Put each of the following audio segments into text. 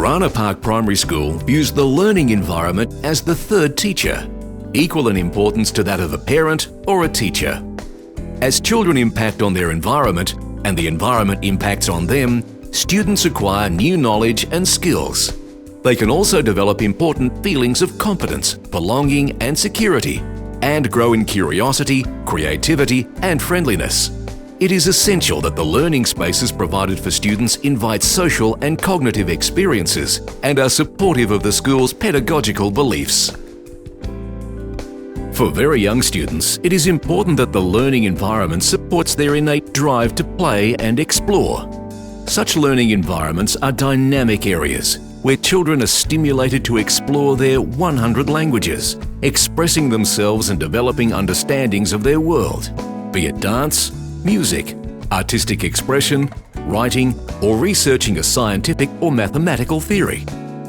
Wooranna Park Primary School views the learning environment as the third teacher, equal in importance to that of a parent or a teacher. As children impact on their environment and the environment impacts on them, students acquire new knowledge and skills. They can also develop important feelings of competence, belonging and security, and grow in curiosity, creativity and friendliness. It is essential that the learning spaces provided for students invite social and cognitive experiences and are supportive of the school's pedagogical beliefs. For very young students, it is important that the learning environment supports their innate drive to play and explore. Such learning environments are dynamic areas where children are stimulated to explore their 100 languages, expressing themselves and developing understandings of their world, be it dance, music, artistic expression, writing, or researching a scientific or mathematical theory.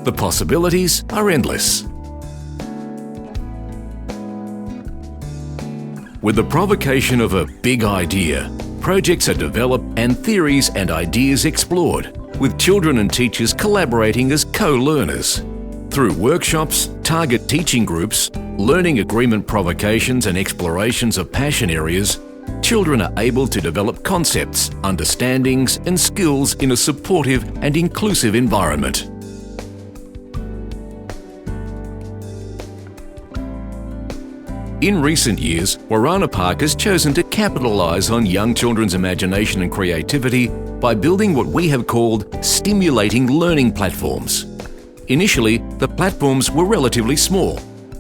The possibilities are endless. With the provocation of a big idea, projects are developed and theories and ideas explored, with children and teachers collaborating as co-learners. Through workshops, target teaching groups, learning agreement provocations and explorations of passion areas, children are able to develop concepts, understandings and skills in a supportive and inclusive environment. In recent years, Wooranna Park has chosen to capitalise on young children's imagination and creativity by building what we have called stimulating learning platforms. Initially, the platforms were relatively small,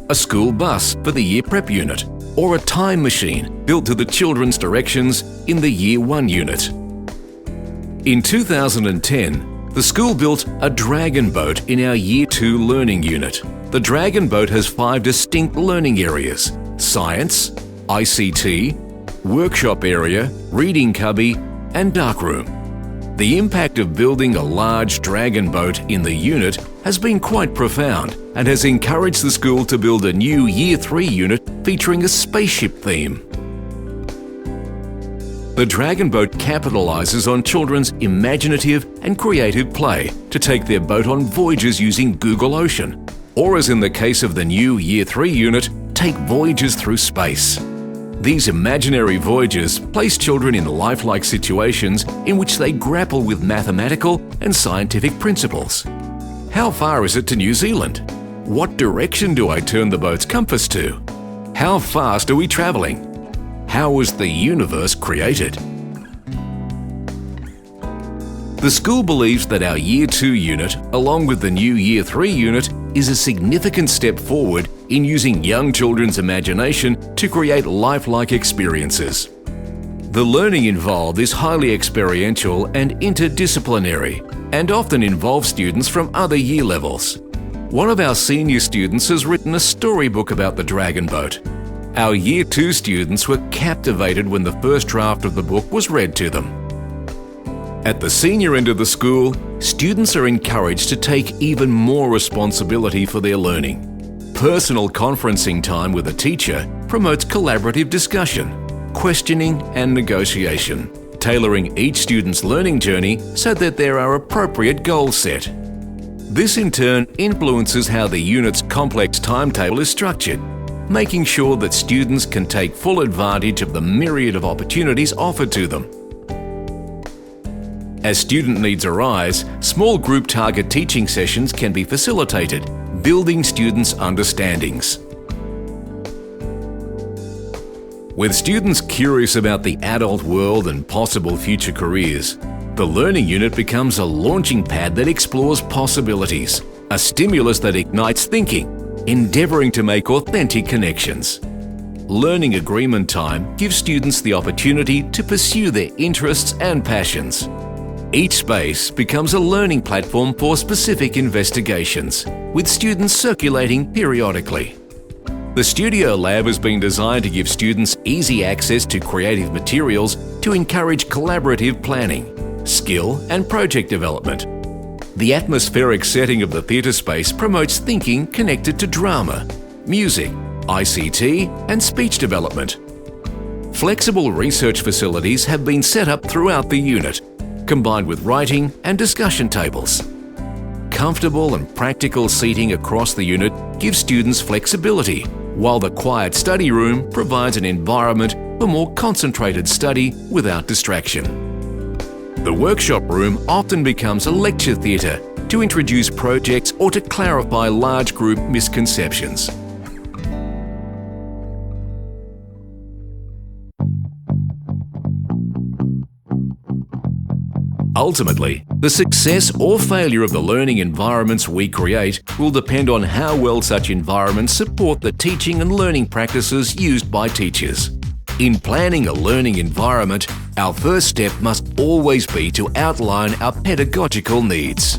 a school bus for the Year Prep unit, or a time machine built to the children's directions in the Year 1 unit. In 2010, the school built a Dragon Boat in our Year 2 learning unit. The Dragon Boat has 5 distinct learning areas: science, ICT, workshop area, reading cubby, and darkroom. The impact of building a large Dragon Boat in the unit has been quite profound and has encouraged the school to build a new Year 3 unit featuring a spaceship theme. The Dragon Boat capitalises on children's imaginative and creative play to take their boat on voyages using Google Ocean, or as in the case of the new Year 3 unit, take voyages through space. These imaginary voyages place children in lifelike situations in which they grapple with mathematical and scientific principles. How far is it to New Zealand? What direction do I turn the boat's compass to? How fast are we travelling? How was the universe created? The school believes that our Year 2 unit, along with the new Year 3 unit, is a significant step forward in using young children's imagination to create lifelike experiences. The learning involved is highly experiential and interdisciplinary, and often involves students from other year levels. One of our senior students has written a storybook about the Dragon Boat. Our Year 2 students were captivated when the first draft of the book was read to them. At the senior end of the school, students are encouraged to take even more responsibility for their learning. Personal conferencing time with a teacher promotes collaborative discussion, questioning and negotiation, tailoring each student's learning journey so that there are appropriate goals set. This in turn influences how the unit's complex timetable is structured, making sure that students can take full advantage of the myriad of opportunities offered to them. As student needs arise, small group target teaching sessions can be facilitated, building students' understandings. With students curious about the adult world and possible future careers, the learning unit becomes a launching pad that explores possibilities, a stimulus that ignites thinking, endeavouring to make authentic connections. Learning agreement time gives students the opportunity to pursue their interests and passions. Each space becomes a learning platform for specific investigations, with students circulating periodically. The Studio Lab has been designed to give students easy access to creative materials to encourage collaborative planning, skill and project development. The atmospheric setting of the theatre space promotes thinking connected to drama, music, ICT and speech development. Flexible research facilities have been set up throughout the unit, combined with writing and discussion tables. comfortable and practical seating across the unit gives students flexibility, while the quiet study room provides an environment for more concentrated study without distraction. The workshop room often becomes a lecture theatre to introduce projects or to clarify large group misconceptions. Ultimately, the success or failure of the learning environments we create will depend on how well such environments support the teaching and learning practices used by teachers. In planning a learning environment, our first step must always be to outline our pedagogical needs.